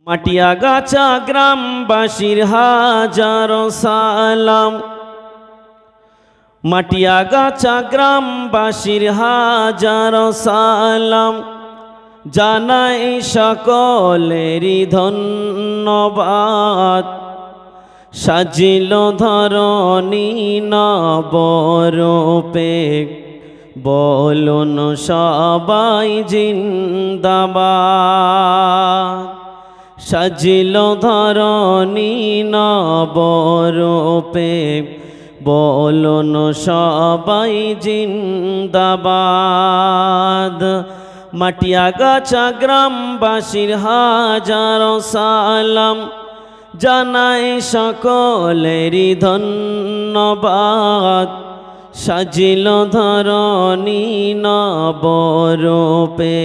মাটিয়াগাছা গ্রামবাসীর হাজারো সালাম। মাটিয়াগাছা গ্রামবাসীর হাজারো সালাম, জানাই সকলেরই ধন্যবাদ। সাজিল ধরণী নবরূপে, বলুন সবাই জিন্দাবাদ। সাজিল ধরণী নবরূপে, বলুন সবাই জিন্দাবাদ। মাটিয়াগাছা গ্রামবাসীর হাজারো সালাম, জানাই সকলেরই ধন্যবাদ। সাজিল ধরণী নবরূপে,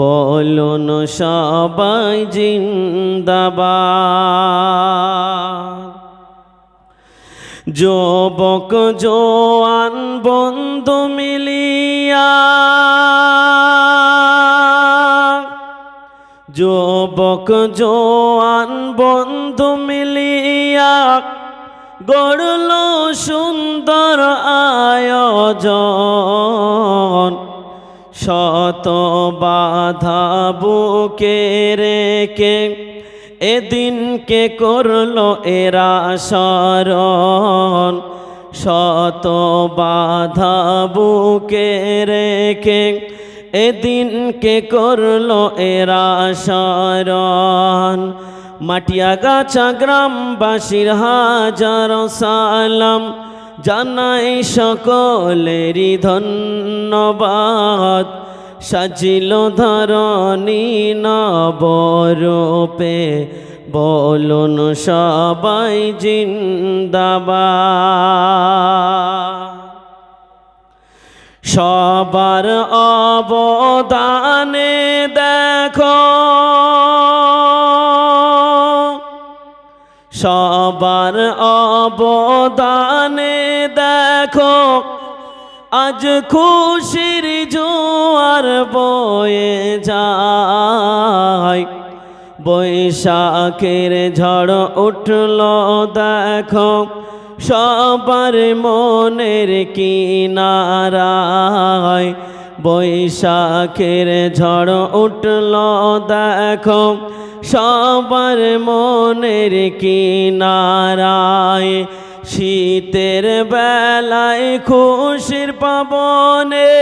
বলুন সবাই জিন্দাবাদ। যুবক জোয়ান বন্ধু মিলিয়া, যুবক জোয়ান বন্ধু মিলিয়া, গড়ল সুন্দর আয়োজন। শত বাধা বুকে রেখে এদিনকে করলো এরা স্মরণ। শত বাধা বুকে রেখে এদিনকে করলো এরা স্মরণ। মাটিয়াগাছা গ্রামবাসীর হাজারো সালাম, জানাই সকলেরই ধন্যবাদ। সাজিল ধরণী নবরূপে, বলুন সবাই জিন্দাবাদ। সবার অবদানে দেখো, সবার অবদানে দেখো, আজ খুশির জোয়ার বয়ে যায়। বৈশাখের ঝড় উঠল দেখো, সবার মনের কিনারায়। বৈশাখের ঝড় উঠল দেখো, সবার মনের কিনারায়। শীতের বেলায় খুশির পাবনে,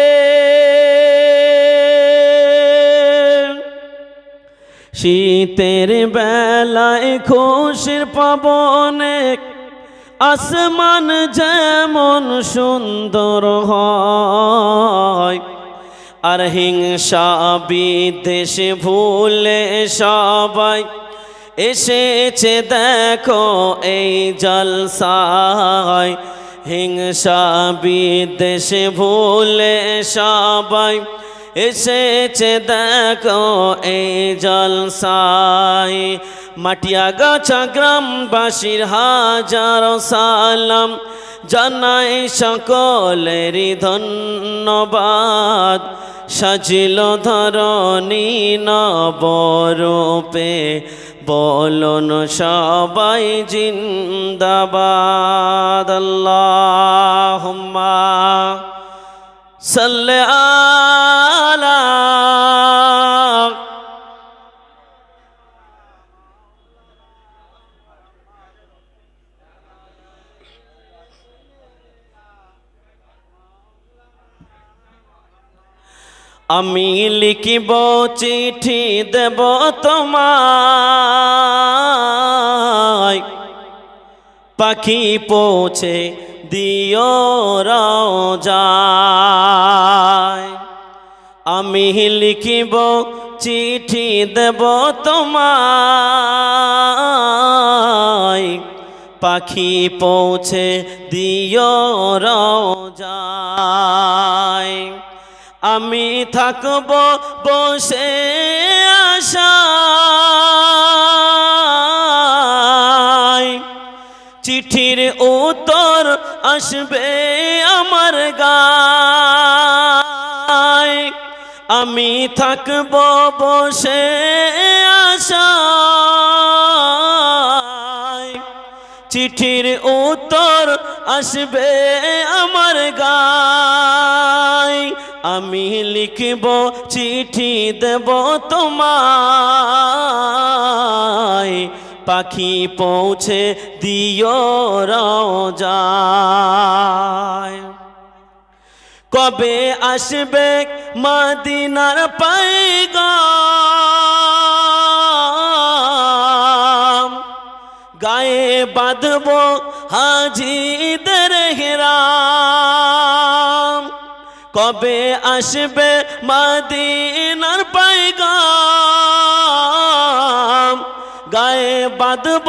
শীতের বেলায় খুশির পাবনে, আসমান যেমন সুন্দর হয়। আর হিংসা বিদ্বেষ ভুলে সবাই এসেছে দেখো এই জলসায়। হিংসা বিদ্বেষ ভুলে সবাই এসেছে দেখো এই জলসায়। মাটিয়াগাছা গ্রামবাসীর হাজারো সালাম, জানাই সকলেরই ধন্যবাদ। সাজিল ধরণী নবরূপে, বলুন সবাই জিন্দাবাদ। আল্লাহুম্মা সাল্লি আলা আমি লিখিব চিঠি দেব তোমায়, পাখি পৌঁছে দিও রওজায়। আমি লিখিব চিঠি দেব তোমায়, পাখি পৌঁছে দিও রওজায়। আমি থাকব বসে আশায়, চিঠির উত্তর আসবে আমার গায়। আমি থাকব বসে আশায়, চিঠির উত্তর আসবে আমার গায়, আমি লিখব চিঠি দেব তোমায়, পাখি পৌঁছে দিও রওজায়। কবে আসবে মদিনার পয়গাম, গায়ে বাঁধব হাজিদের হিরাম। কবে আসবে মদিনার পয়গাম, গায়ে বাঁধব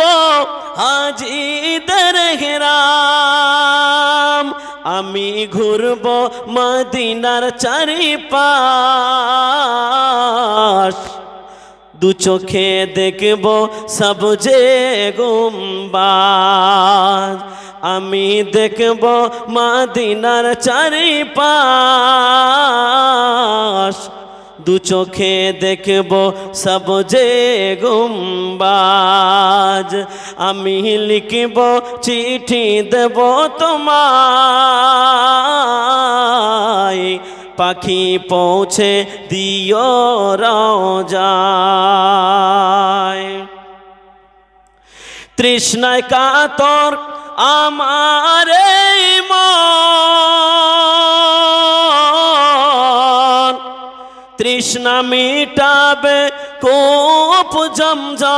হাজিদের হিরাম। আমি ঘুরব মদিনার চারিপাশ, দু চোখে দেখব সবজে গুম্বাদ। আমি দেখব মদিনার চারিপাশ, দু চোখে দেখব সবজে গুম্বাজ। আমি লিখব চিঠি দেব তোমায়, পাখি পৌঁছে দিও রওজায়। তৃষ্ণায় কাতর আমার এই মন, তৃষ্ণা মিটাবে কূপ জমজম।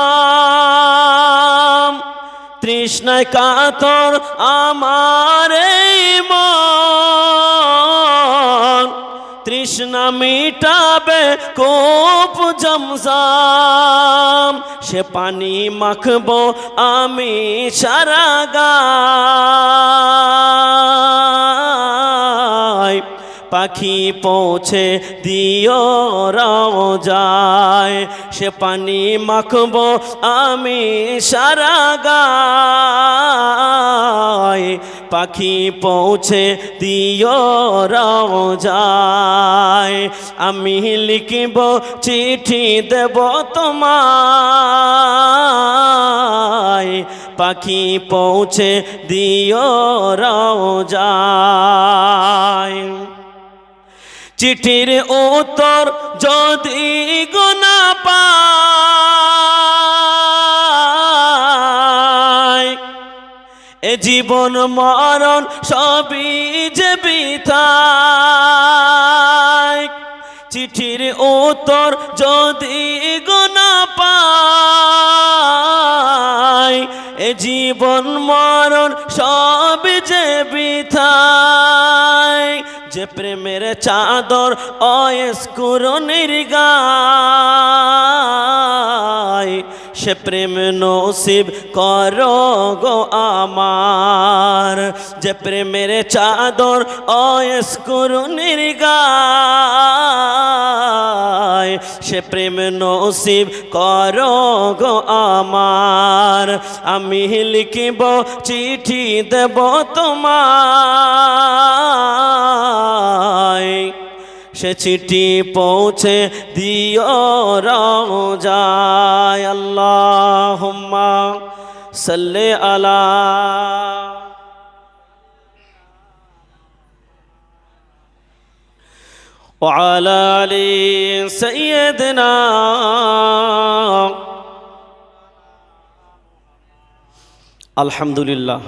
তৃষ্ণায় কাতর আমার এই মন, তৃষ্ণা মিটাবে কূপ জমজম। সে পানি মাখবো আমি সারা গায়, পাখি পৌঁছে দিও রওজায়। সে পানি মাখবো আমি সারা গায়, পাখি পৌঁছে দিও রওজায়। আমি লিখব চিঠি দেব তোমায়, পাখি পৌঁছে দিও রওজায়। চিঠির উত্তর যদি গোনা পায়, এ জীবন মরণ সবই যে বৃথায়। চিঠির উত্তর যদি গোনা পায়, এ জীবন মরণ সবই যে বৃথায়। যে প্রেমের চাদর অস্কুরনির গায়, সে প্রেম নসিব করো গো আমার। যে প্রেমের চাদর অস্কুরনির গায়, সে প্রেম নসিব করো গো আমার। আমি লিখব চিঠি দেব তোমায়, সে চিঠি পৌঁছে দিও রওজায়। আল্লাহুম্মা সাল্লি আলা ওয়া আলা আলি সাইয়্যিদিনা। আলহামদুলিল্লাহ,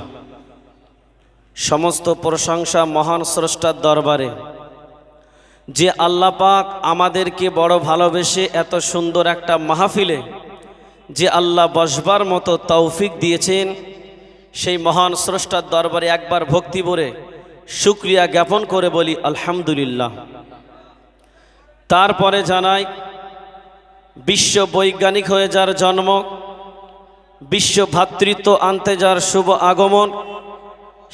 সমস্ত প্রশংসা মহান স্রষ্টার দরবারে, যে আল্লাহ পাক আমাদেরকে বড় ভালোবেসে এত সুন্দর একটা মাহফিলে যে আল্লাহ বসবার মতো তৌফিক দিয়েছেন, সেই মহান স্রষ্টার দরবারে একবার ভক্তি ভরে শুকরিয়া জ্ঞাপন করে বলি আলহামদুলিল্লাহ। তারপরে জানাই, বিশ্ব বৈজ্ঞানিক হয়ে যার জন্ম, বিশ্ব ভ্রাতৃত্ব আনতে যার শুভ আগমন,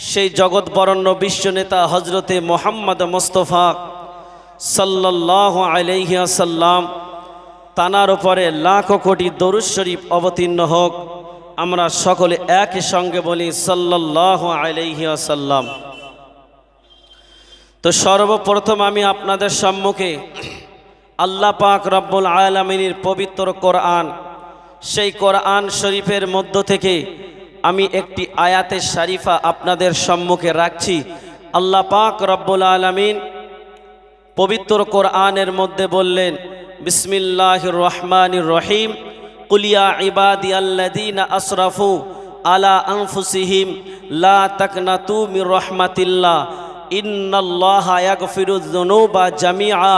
সেই জগৎ বরণ্য বিশ্ব নেতা হজরতে মোহাম্মদ মুস্তাফা সাল্লাল্লাহু আলাইহি ওয়াসাল্লাম, তানার উপরে লাখো কোটি দরুদ শরীফ অবতীর্ণ হোক। আমরা সকলে একই সঙ্গে বলি সাল্লাল্লাহু আলাইহি ওয়াসাল্লাম। তো সর্বপ্রথম আমি আপনাদের সম্মুখে আল্লাহ পাক রব্বুল আলামিনের পবিত্র কোরআন, সেই কোরআন শরীফের মধ্য থেকে আমি একটি আয়াতে শরীফা আপনাদের সম্মুখে রাখছি। আল্লাহ পাক রব্বুল আলামিন পবিত্র কোরআনের মধ্যে বললেন, বিসমিল্লাহির রহমানির রহিম, কুল ইয়া ইবাদিয়াল্লাযীনা আসরাফু আলা আনফুসিহিম লা তাকনাতু মির রাহমাতিল্লাহ ইন্নাল্লাহা ইয়াগফিরুয যুনুবা জামিআ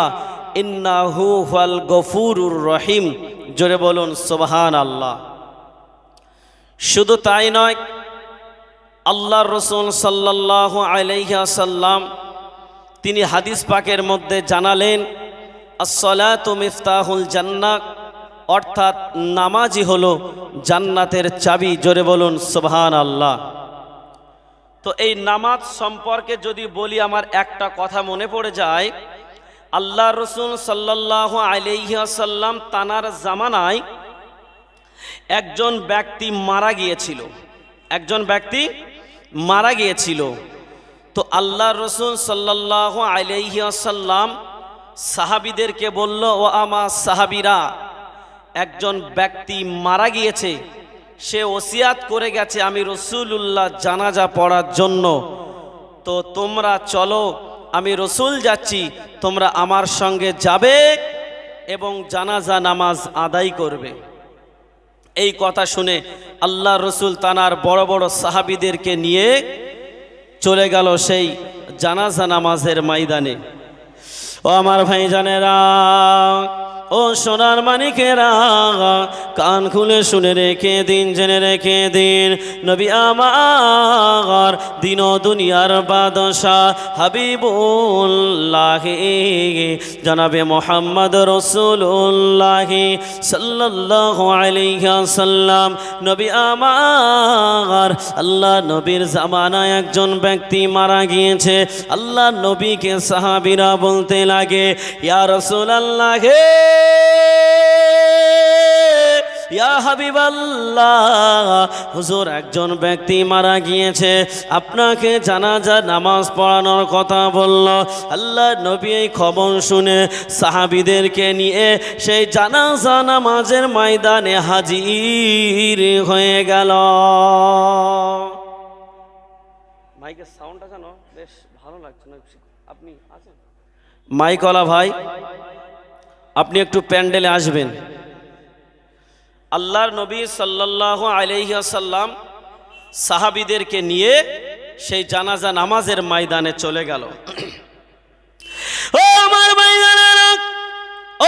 ইন্নাহু হুয়াল গফুরুর রহিম। জোরে বলুন সুবহানাল্লাহ। শুধু তাই নয়, আল্লাহর রাসূল সাল্লাল্লাহু আলাইহি ওয়াসাল্লাম তিনি হাদিস পাকের মধ্যে জানালেন, আসসালাতু মিফতাহুল জান্নাহ, অর্থাৎ নামাজই হলো জান্নাতের চাবি। জোরে বলুন সুবহানাল্লাহ। তো এই নামাজ সম্পর্কে যদি বলি, আমার একটা কথা মনে পড়ে যায়। আল্লাহর রাসূল সাল্লাল্লাহু আলাইহি ওয়াসাল্লাম তানার জামানায় একজন ব্যক্তি মারা গিয়েছিল, তো আল্লাহর রাসূল সাল্লাল্লাহু আলাইহি ওয়াসাল্লাম সাহাবীদেরকে বলল, ও আমার সাহাবীরা, একজন ব্যক্তি মারা গিয়েছে, সে ওসিয়াত করে গেছে আমি রাসূলুল্লাহ জানাজা পড়ার জন্য, তো তোমরা চলো, আমি রাসূল যাচ্ছি, তোমরা আমার সঙ্গে যাবে এবং জানাজা নামাজ আদায় করবে। এই কথা শুনে আল্লাহর রাসূল তানার বড় বড় সাহাবীদেরকে নিয়ে চলে গেল সেই জানাজা নামাজের ময়দানে। ও আমার ভাইজানেরা, ও সোনার মানিকেরা, কান খুলে শুনে রেখে দিন, জেনে রেখে দিন, নবী আমার দিন ও দুনিয়ার বাদশাহ হাবিবুল্লাহ জনাবে মুহাম্মদ রাসূলুল্লাহ সাল্লাল্লাহু আলাইহি ওয়াসাল্লাম, নবী আমার আল্লাহ নবীর জামানায় একজন ব্যক্তি মারা গিয়েছে। আল্লাহ নবীকে সাহাবীরা বলতে লাগে, ইয়া রাসূলুল্লাহ, ইয়া হাবিবাল্লাহ, হুজুর একজন ব্যক্তি মারা গিয়েছে, আপনাকে জানাজা নামাজ পড়ানোর কথা বলল। আল্লাহ নবী এই খবর শুনে সাহাবীদেরকে নিয়ে সেই জানাজা নামাজের ময়দানে হাজির হয়ে গেল। মাইকের সাউন্ডটা জানো বেশ ভালো লাগছে না? আপনি আছেন মাইকওয়ালা ভাই, আপনি একটু প্যান্ডেলে আসবেন। আল্লাহর নবী সাল্লাল্লাহু আলাইহি ওয়াসাল্লাম সাহাবীদেরকে নিয়ে সেই জানাজা নামাজের ময়দানে চলে গেল। ও আমার ভাইজানেরা,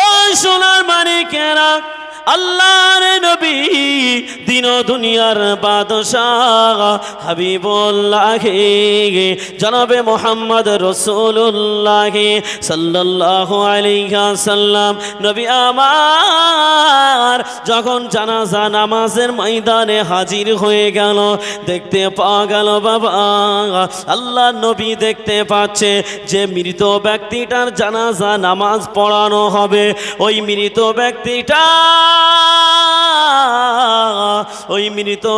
ও সোনার মানিকেরা, আল্লাহর নবী দিন ও দুনিয়ার বাদশাহ হাবিবুল্লাহ জনাবে মুহাম্মদ রাসূলুল্লাহ সাল্লাল্লাহু আলাইহি ওয়াসাল্লাম, নবী আমার যখন জানাজা নামাজের ময়দানে হাজির হয়ে গেল, দেখতে পাওয়া গেল বাবা, আল্লাহ নবী দেখতে পাচ্ছে যে মৃত ব্যক্তিটার জানাজা নামাজ পড়ানো হবে। ওই মৃত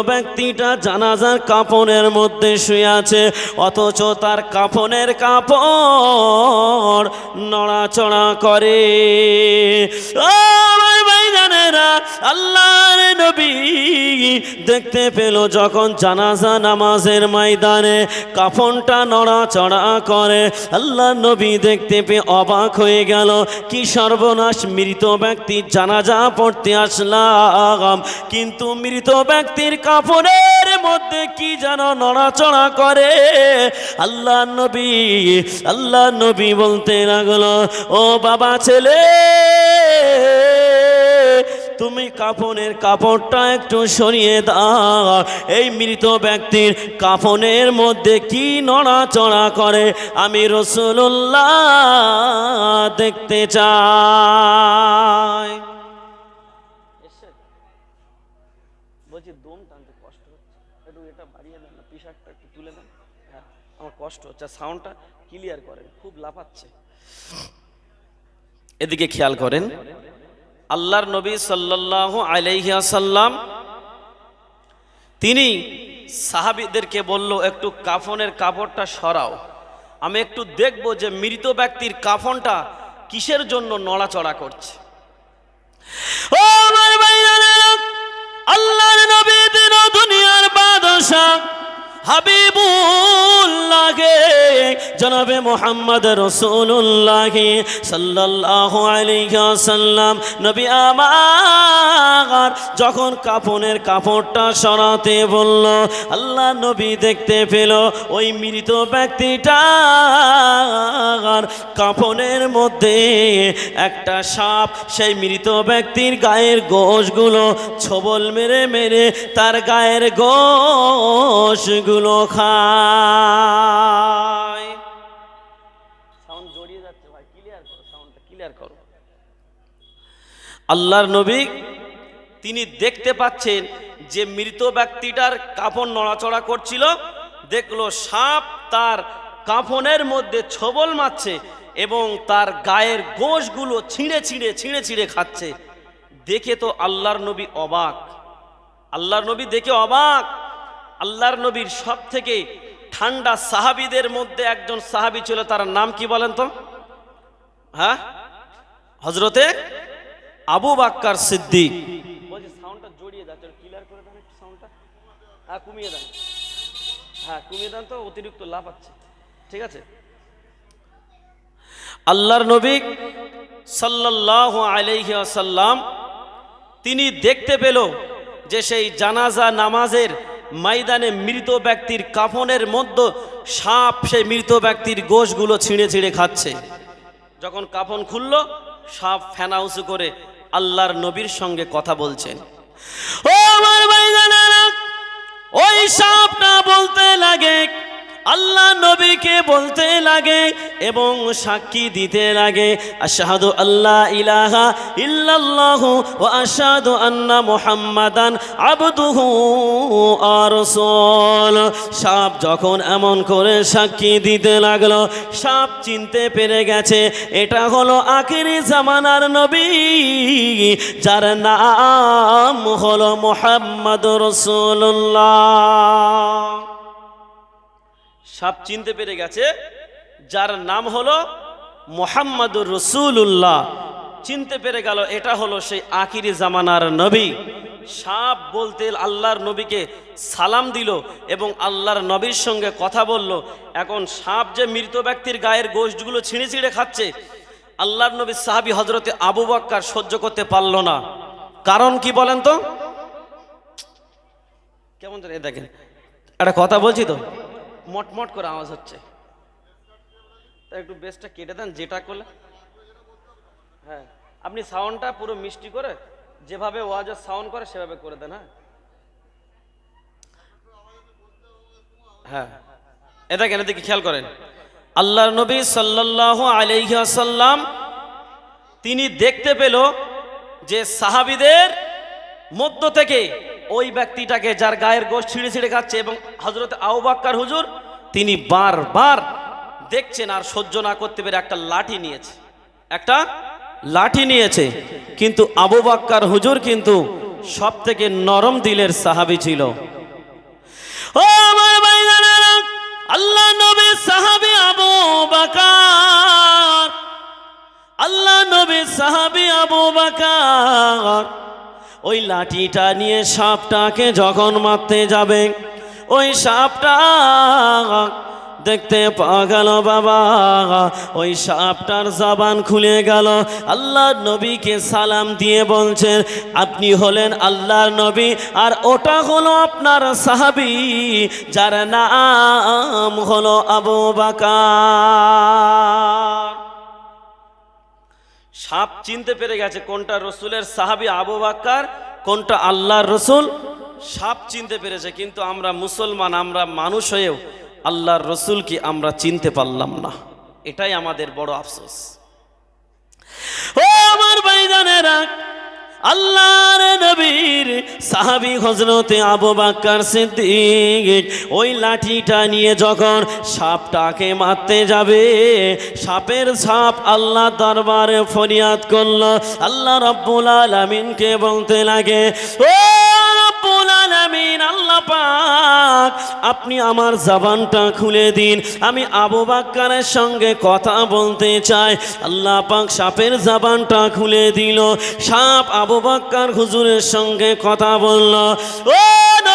ব্যক্তিটা জানাজার কাফনের মধ্যে শুয়ে আছে, অথচ তার কাফনের কাপড় নড়াচড়া করে। আল্লাহর নবী দেখতে পেল যখন জানাজা নামাজের ময়দানে কাফনটা নড়াচড়া করে, আল্লাহ নবী দেখতে পেয়ে অবাক হয়ে গেল, কি সর্বনাশ, মৃত ব্যক্তির জানাজা পড়তে আসলাম, কিন্তু মৃত ব্যক্তির কাফনের মধ্যে কি যেন নড়াচড়া করে। আল্লাহ নবী বলতে লাগলো, ও বাবা ছেলে, তুমি কাফনের কাপড়টা একটু সরিয়ে দাও, এই মৃত ব্যক্তির কাফনের মধ্যে কি নড়াচড়া করে আমি রাসূলুল্লাহ দেখতে চাই। বলছি দম টানতে কষ্ট হচ্ছে, একটু এটা বাড়িয়ে দেন না, পিশাকটা একটু তুলে দেন, হ্যাঁ আমার কষ্ট হচ্ছে, সাউন্ডটা ক্লিয়ার করেন, খুব লাফাচ্ছে। এদিকে খেয়াল করেন, আল্লাহর নবী সাল্লাল্লাহু আলাইহি ওয়াসাল্লাম তিনি সাহাবীদেরকে বলল, একটু কাফনের কাপড়টা সরাও, আমি একটু দেখব যে মৃত ব্যক্তির কাফনটা কিসের জন্য নড়াচড়া করছে। ও আমার ভাইরা, আল্লাহর নবী দিন দুনিয়ার বাদশা হাবিবুল্লাহে জনাবে মুহাম্মদ রাসূলুল্লাহ সাল্লাল্লাহু আলাইহি ওয়াসাল্লাম নবী আমার যখন কাফনের কাপড়টা সরাতে বলল, আল্লাহ নবী দেখতে পেল ওই মৃত ব্যক্তিটার কাফনের মধ্যে একটা সাপ সেই মৃত ব্যক্তির গায়ের গোশগুলো ছোবল মেরে মেরে তার গায়ের গোশগুলো খায়। সাউন্ড জড়িয়ে যাচ্ছে ভাই, ক্লিয়ার করো, সাউন্ডটা ক্লিয়ার করো। আল্লাহর নবী তিনি দেখতে পাচ্ছেন যে মৃত ব্যক্তিটার কাফন নড়াচড়া করছিল, দেখলো সাপ তার কাফনের মধ্যে ছোবল মারছে এবং তার গায়ের গোশগুলো ছিঁড়ে ছিঁড়ে ছিঁড়ে ছিঁড়ে খাচ্ছে। দেখে তো আল্লাহর নবী অবাক, আল্লাহর নবী দেখে অবাক। আল্লাহর নবীর সব থেকে ঠান্ডা সাহাবীদের মধ্যে একজন সাহাবী ছিল, তার নাম কি বলেন তো? হ্যাঁ, হযরতে আবু বকর সিদ্দিক। বলছি সাউন্ডটা জড়িয়ে যাচ্ছে, ক্লিয়ার করে দেন একটু সাউন্ডটা। হ্যাঁ কমিয়ে দেন, হ্যাঁ কমিয়ে দেন তো, অতিরিক্ত লাভ আছে। ঠিক আছে। আল্লাহর নবী সাল্লাল্লাহু আলাইহি ওয়াসাল্লাম তিনি দেখতে পেল যে সেই জানাজা নামাজের ময়দানে মৃত ব্যক্তির কাফনের মধ্যে সাপ সেই মৃত ব্যক্তির গোশগুলো ছিঁড়ে ছিঁড়ে খাচ্ছে। যখন কাফন খুলল, সাপ ফেনা উঁচু করে আল্লাহর নবীর সঙ্গে কথা বলছেন। ও আমার ভাইজানেরা, ওই সাপটা বলতে লাগে, আল্লাহ নবীকে বলতে লাগে এবং সাক্ষী দিতে লাগে, আশহাদু আল্লাহ ইলাহা ইল্লাল্লাহু ওয়া আশহাদু আন্না মুহাম্মাদান আবদুহু ওয়া রাসূলুহু। সাপ যখন এমন করে সাক্ষী দিতে লাগলো, সাপ চিনতে পেরে গেছে এটা হলো আখিরি জামানার নবী, যার নাম হলো মুহাম্মদুর রাসূলুল্লাহ। সাপ চিনতে পেরে গেছে যার নাম হলো মুহাম্মদুর রাসূলুল্লাহ, চিনতে পেরে গেল এটা হলো সেই আখিরি জামানার নবী। সাপ বলতে আল্লাহর নবীকে সালাম দিল এবং আল্লাহর নবীর সঙ্গে কথা বলল। এখন সাপ যে মৃত ব্যক্তির গায়ের গোশগুলো ছিঁড়ে ছিঁড়ে খাচ্ছে, আল্লাহর নবী সাহাবী হযরতে আবু বকর সহ্য করতে পারল না। কারণ কি বলেন তো? কেমন জানি দেখেন, একটা কথা বলছি তো মটমট করে আওয়াজ হচ্ছে, তাই একটু বেসটা কেটে দেন যেটা করলে। হ্যাঁ, আপনি সাউন্ডটা পুরো মিষ্টি করে যেভাবে ওয়াজের সাউন্ড করে সেভাবে করে দেন। হ্যাঁ, এটা কেন দিকে খেয়াল করেন। আল্লাহর নবী সাল্লাল্লাহু আলাইহি ওয়াসাল্লাম তিনি দেখতে পেল যে সাহাবীদের মধ্য থেকে ওই ব্যক্তিটাকে যার গায়ের গোশ ছিঁড়ে ছিঁড়ে খাচ্ছে এবং হযরত আবু বকর হুজুর তিনি বারবার দেখছেন আর সহ্য না করতে পেরে একটা লাঠি নিয়েছে। কিন্তু আবু বকর হুজুর কিন্তু সব থেকে নরম দিলের সাহাবী ছিল। ও আমার ভাইজানেরা, আল্লাহ নবীর সাহাবী আবু বকর, আল্লাহ নবীর সাহাবী আবু বকর ওই লাঠিটা নিয়ে সাপটাকে যখন মারতে যাবে, ওই সাপটা দেখতে পাওয়া গেল বাবা ওই সাপটার জবান খুলে গেল। আল্লাহর নবীকে সালাম দিয়ে বলছেন, আপনি হলেন আল্লাহর নবী আর ওটা হলো আপনার সাহাবী যার নাম হলো আবু বকর। সাপ চিনতে পেরে গেছে কোনটা রসুলের সাহাবী আবু বকর, কোনটা আল্লাহর রসুল। সাপ চিনতে পেরেছে, কিন্তু আমরা মুসলমান, আমরা মানুষ হয়েও আল্লাহর রসুলকে আমরা চিনতে পারলাম না, এটাই আমাদের বড় আফসোস। ও আমার ভাইজানেরা, আল্লাহর নবীর সাহাবী হযরতে আবু বকর সিদ্দিক ওই লাঠিটা নিয়ে যখন সাপটাকে মারতে যাবে, সাপের সাপ আল্লাহ দরবারে ফরিয়াদ করলো। আল্লাহ রাব্বুল আলামিনকে বলতে লাগে, ও রাব্বুল আলামিন, আল্লাহ পাক আপনি আমার জবানটা খুলে দিন, আমি আবু বকরের সঙ্গে কথা বলতে চাই। আল্লাহ পাক সাপের জবানটা খুলে দিল, সাপ আবু বকর হুজুরের সঙ্গে কথা বলল। ও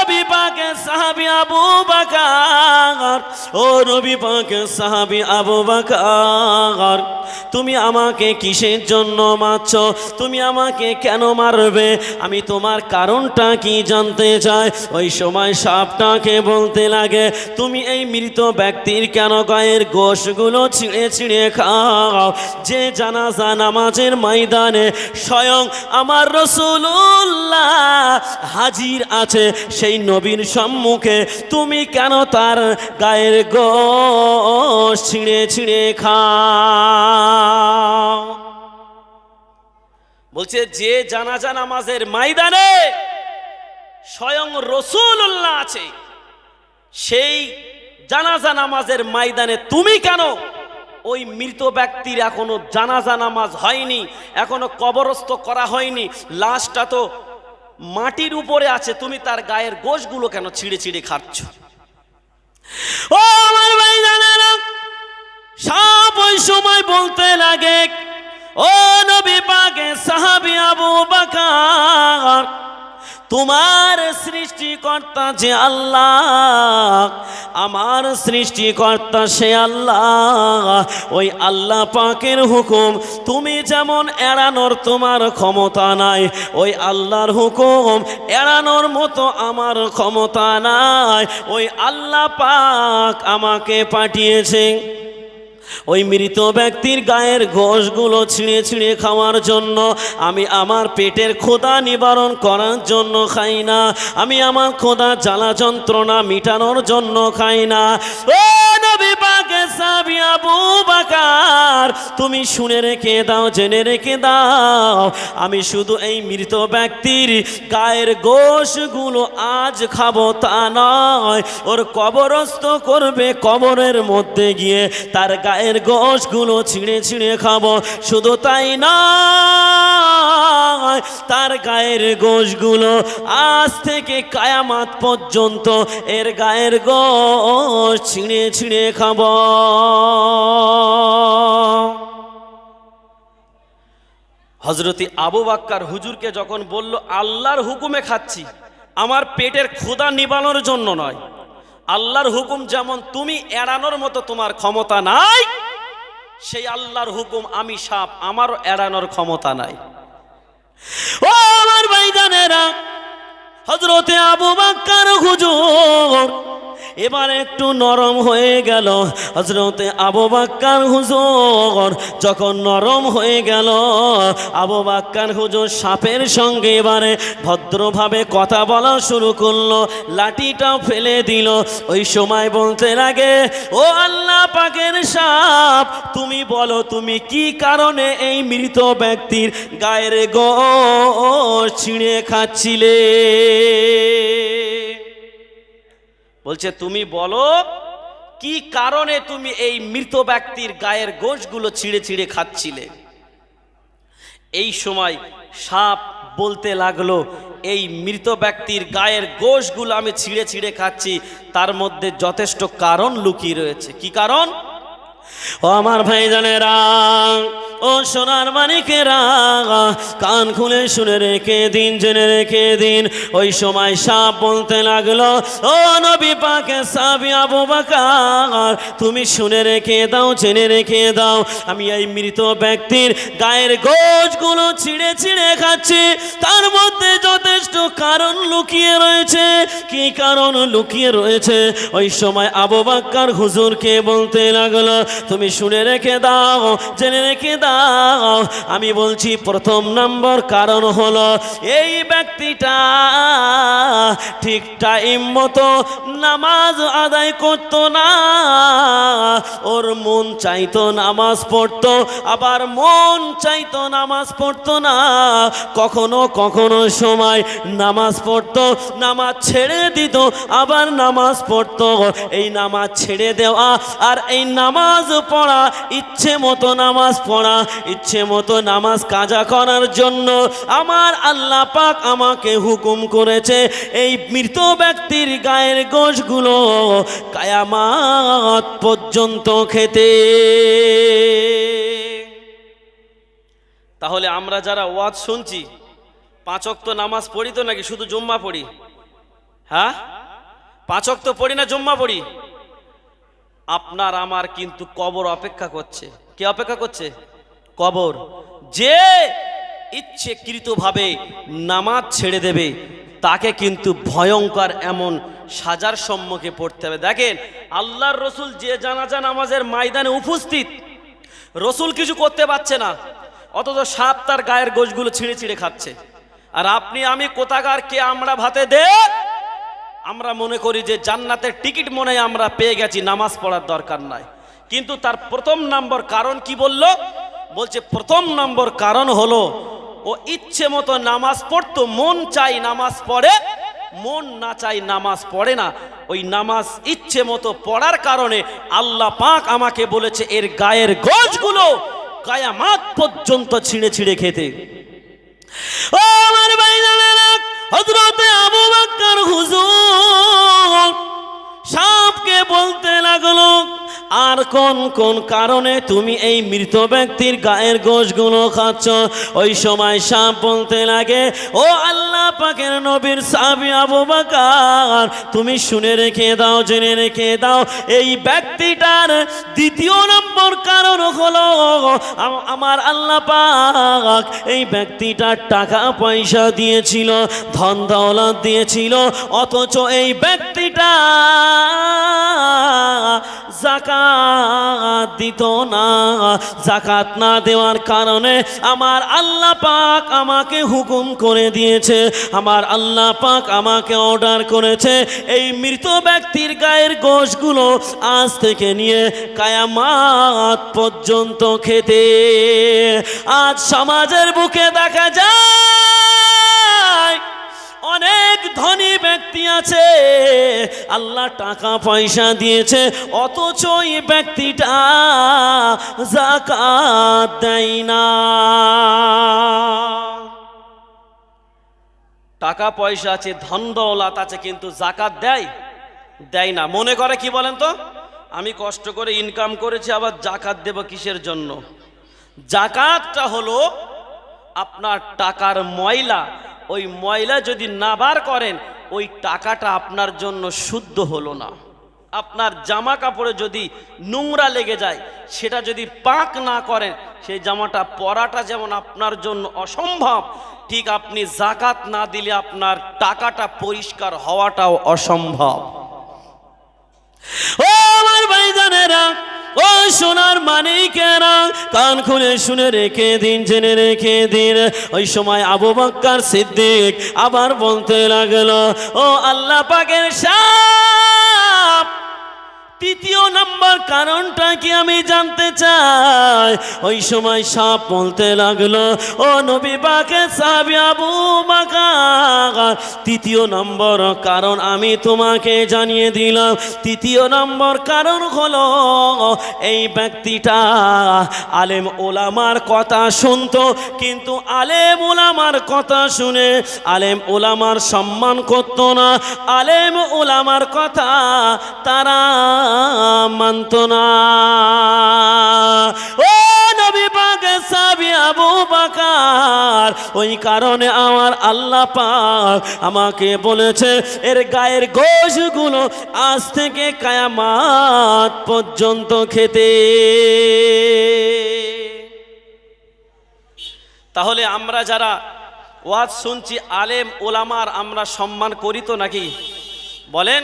নবী পাকের সাহাবী আবু বকর, ও নবী পাকের সাহাবী আবু বকর, তুমি আমাকে কিসের জন্য মারছো? তুমি আমাকে কেন মারবে? আমি তোমার কারণটা কি জানতে চাই। ওই সময় সাপটাকে বলতে লাগে, তুমি এই মৃত ব্যক্তির কেন গায়ের গোশগুলো ছিঁড়ে ছিঁড়ে খাও? যে জানাজা নামাজের ময়দানে স্বয়ং আমার রাসূলুল্লাহ হাজির আছে, সেই নবীর সম্মুখে তুমি কেন তার গায়ের গোশ ছিঁড়ে ছিঁড়ে খাও? বলছে যে জানাজা নামাজের ময়দানে স্বয়ং রাসূলুল্লাহ আছে, সেই জানাজা নামাজের ময়দানে তুমি কেন? ওই মৃত ব্যক্তির এখনো জানাজা নামাজ হয়নি, এখনো কবরস্থ করা হয়নি, লাশটা তো মাটির উপরে আছে, তুমি তার গায়ের গোশগুলো কেন ছিঁড়ে ছিঁড়ে খাচ্ছ? ও আমার ভাইজানেরা, সাপ ওই সময় বলতে লাগে, ও নবী পাকের সাহাবী আবু বকর, তোমার সৃষ্টিকর্তা যে আল্লাহ, আমার সৃষ্টিকর্তা সে আল্লাহ, ওই আল্লাহ পাকের হুকুম তুমি যেমন এড়ানোর তোমার ক্ষমতা নাই, ওই আল্লাহর হুকুম এড়ানোর মতো আমার ক্ষমতা নাই। ওই আল্লাহ পাক আমাকে পাঠিয়েছে ওই মৃত ব্যক্তির গায়ের গোশগুলো ছিঁড়ে ছিঁড়ে খাওয়ার জন্য। আমি আমার পেটের ক্ষুধা নিবারণ করার জন্য খাই না, আমি আমার ক্ষুধা জ্বালা যন্ত্রণা মিটানোর জন্য খাই না। ও নবী পাকের সাহাবী আবু বকর, তুমি শুনে রেখে দাও, জেনে রেখে দাও, আমি শুধু এই মৃত ব্যক্তির গায়ের গোশগুলো আজ খাবো তা নয়, ওর কবরস্থ করবে, কবরের মধ্যে গিয়ে তার গায়ের গোশগুলো ছিঁড়ে ছিঁড়ে খাবো। শুধু তাই না, তার গায়ের গোশগুলো আজ থেকে কিয়ামত পর্যন্ত এর গায়ের গোশ ছিঁড়ে ছিঁড়ে খাবো। হযরত আবু বকর হুজুরকে যখন বলল, আল্লাহর হুকুমে খাচ্ছি, আমার পেটের ক্ষুধা নিবানোর জন্য নয়, আল্লাহর হুকুম যেমন তুমি এড়ানোর মতো তোমার ক্ষমতা নাই, সেই আল্লাহর হুকুম আমি সাপ, আমারও এড়ানোর ক্ষমতা নাই। ও আমার ভাইজানেরা, হযরতে আবু বকর হুজুর এবার একটু নরম হয়ে গেল। হযরতে আবু বকর হুজুর যখন নরম হয়ে গেল, আবু বকর হুজুর সাপের সঙ্গে এবারে ভদ্রভাবে কথা বলা শুরু করলো, লাঠিটাও ফেলে দিল। ওই সময় বলতে লাগে, ও আল্লাহ পাকের সাপ, তুমি বলো তুমি কি কারণে এই মৃত ব্যক্তির গায়ের গোশ ছিঁড়ে খাচ্ছিলে? বলছে তুমি বলো কি কারণে তুমি এই মৃত ব্যক্তির গায়ের গোশগুলো ছিঁড়ে ছিঁড়ে খাচ্ছিলে? এই সময় সাপ বলতে লাগলো, এই মৃত ব্যক্তির গায়ের গোশগুলো আমি ছিঁড়ে ছিঁড়ে খাচ্ছি, তার মধ্যে যথেষ্ট কারণ লুকিয়ে রয়েছে। কি কারণ? ও আমার ভাইজানেরা, ও সোনার মানিকেরা, কান খুলে শুনে রেখে দিন, জেনে রেখে দিন। ওই সময় সাপ বলতে লাগলো, ও নবী পাকের সাহাবী আবু বকর, তুমি শুনে রেখে দাও, জেনে রেখে দাও, আমি এই মৃত ব্যক্তির গায়ের গোশগুলো ছিঁড়ে ছিঁড়ে খাচ্ছি, তার মধ্যে যথেষ্ট কারণ লুকিয়ে রয়েছে। কি কারণ লুকিয়ে রয়েছে? ওই সময় আবু বকর হুজুরকে বলতে লাগলো, তুমি শুনে রেখে দাও, জেনে রেখে দাও, আমি বলছি প্রথম নম্বর কারণ হলো, এই ব্যক্তিটা ঠিক টাইম মতো নামাজ আদায় করতো না, ওর মন চাইতো নামাজ পড়তো, আবার মন চাইতো নামাজ পড়তো না, কখনো কখনো সময় নামাজ পড়তো, নামাজ ছেড়ে দিত, আবার নামাজ পড়তো। এই নামাজ ছেড়ে দেওয়া আর এই নামাজ পড়া, ইচ্ছে মতো নামাজ পড়া, ইচ্ছে মতো নামাজ কাজা করার জন্য আমার আল্লাহ পাক আমাকে হুকুম করেছে এই মৃত ব্যক্তির গায়ের গোশগুলো কিয়ামত পর্যন্ত খেতে। তাহলে আমরা যারা ওয়াজ শুনছি, 5 ওয়াক্ত নামাজ পড়ি তো নাকি শুধু জুম্মা পড়ি? হ্যাঁ, 5 ওয়াক্ত পড়ি না জুম্মা পড়ি? আপনার আমার কিন্তু কবর অপেক্ষা করছে। কে অপেক্ষা করছে? কবর। যে ইচ্ছেকৃতভাবে নামাজ ছেড়ে দেবে তাকে কিন্তু ভয়ঙ্কর এমন সাজার সম্মুখে পড়তে হবে। দেখেন, আল্লাহর রসুল যে জানাজা নামাজের ময়দানে উপস্থিত, রসুল কিছু করতে পারছে না, অথচ সাপ তার গায়ের গোশগুলো ছিঁড়ে ছিঁড়ে খাচ্ছে। আর আপনি আমি কোথাকার কে আমরা ভাতে দে, আমরা মনে করি যে জান্নাতের টিকিট মনে হয় আমরা পেয়ে গেছি, নামাজ পড়ার দরকার নাই। কিন্তু তার প্রথম নম্বর কারণ কি বলছে প্রথম নম্বর কারণ হলো ও ইচ্ছে মতো নামাজ পড়তো, মন চাই নামাজ পড়ে, মন না চাই নামাজ পড়ে না। ওই নামাজ ইচ্ছে মতো পড়ার কারণে আল্লাহ পাক আমাকে বলেছে এর গায়ের গোশগুলো কিয়ামত পর্যন্ত ছিঁড়ে ছিঁড়ে খেতে। ও আমার ভাইজানেরা, হযরত আবু বকর হুজুর সাপকে বলতে লাগলো, আর কোন কোন কারণে তুমি এই মৃত ব্যক্তির গায়ের গোশগুলো খাচ্ছ? ওই সময় সাপ বলতে লাগে, ও আল্লাহ পাকের নবীর সাহাবী আবু বকর, তুমি শুনে রেখে দাও, জেনে রেখে দাও, এই ব্যক্তিটার দ্বিতীয় নম্বর কারণ হলো আমার আল্লাহ পাক এই ব্যক্তিটার টাকা পয়সা দিয়েছিল, ধন দৌলত দিয়েছিল, অথচ এই ব্যক্তিটা যাকাত দিত না। যাকাত না দেওয়ার কারণে আমার আল্লাহ পাক আমাকে হুকুম করে দিয়েছে, আমার আল্লাহ পাক আমাকে অর্ডার করেছে এই মৃত ব্যক্তির গায়ের গোশগুলো আজ থেকে নিয়ে কিয়ামত পর্যন্ত খেতে। আজ সমাজের বুকে দেখা যায় অনেক ধনী ব্যক্তি আছে, আল্লাহ টাকা পয়সা দিয়েছে, অথচ এই ব্যক্তিটা যাকাত দেয় না। টাকা পয়সা আছে, ধন দৌলত আছে, কিন্তু যাকাত দেয় না। মনে করে কি বলেন তো, আমি কষ্ট করে ইনকাম করেছি, আবার যাকাত দেব কিসের জন্য? যাকাতটা হলো আপনার টাকার ময়লা, ওই ময়লা যদি না বার করেন ওই টাকাটা আপনার জন্য শুদ্ধ হলো না। আপনার জামা কাপড়ে যদি নোংরা লেগে যায়, সেটা যদি পাক না করেন, সেই জামাটা পরাটা যেমন আপনার জন্য অসম্ভব, ঠিক আপনি যাকাত না দিলে আপনার টাকাটা পরিষ্কার হওয়াটাও অসম্ভব। ও আমার ভাইজানেরা, ও সোনার মানিকেরা, কান খুলে শুনে রেখে দিন, জেনে রেখে দিন। ওই সময় আবু বকর সিদ্দিক আবার বলতে লাগলো, ও আল্লাহ পাকের সাপ, তৃতীয় নম্বর কারণটা কি আমি জানতে চাই। ওই সময় সাপ বলতে লাগলো, ও নবী পাকের সাহাবী আবু বকর, তৃতীয় নম্বর কারণ আমি তোমাকে জানিয়ে দিলাম। তৃতীয় নম্বর কারণ হলো এই ব্যক্তিটা আলেম ওলামার কথা শুনতো, কিন্তু আলেম ওলামার কথা শুনে আলেম ওলামার সম্মান করত না, আলেম ওলামার কথা তারা মানত না। ও নবী পাকের সাহাবী আবু বকর, ওই কারণে আমার আল্লাহ পাক আমাকে বলেছে এর গায়ের গোশগুলো আজ থেকে কিয়ামত পর্যন্ত খেতে। তাহলে আমরা যারা ওয়াজ শুনছি, আলেম ওলামার আমরা সম্মান করি তো নাকি? বলেন,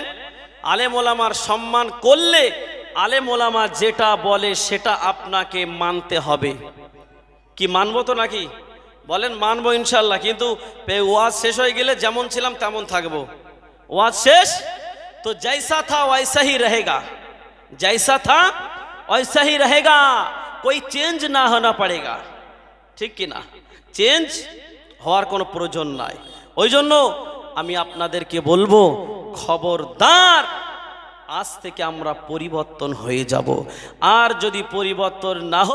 আলেম ওলামার সম্মান করলে আলেম ওলামা যেটা বলে সেটা আপনাকে মানতে হবে। কি মানবো তো নাকি? বলেন মানবো ইনশাল্লাহ। কিন্তু ওয়াজ শেষ হয়ে গেলে যেমন ছিলাম তেমন থাকবো। ওয়াজ শেষ তো জৈসা থা वैसा ही रहेगा, जैसा था वैसा ही रहेगा, कोई चेंज ना होना पड़ेगा। ঠিক কি না? চেঞ্জ হওয়ার কোনো প্রয়োজন নাই। ওই জন্য আমি আপনাদেরকে বলবো, খবরদার, আজ থেকে আমরা পরিবর্তন হয়ে যাব। আর যদি পরিবর্তন না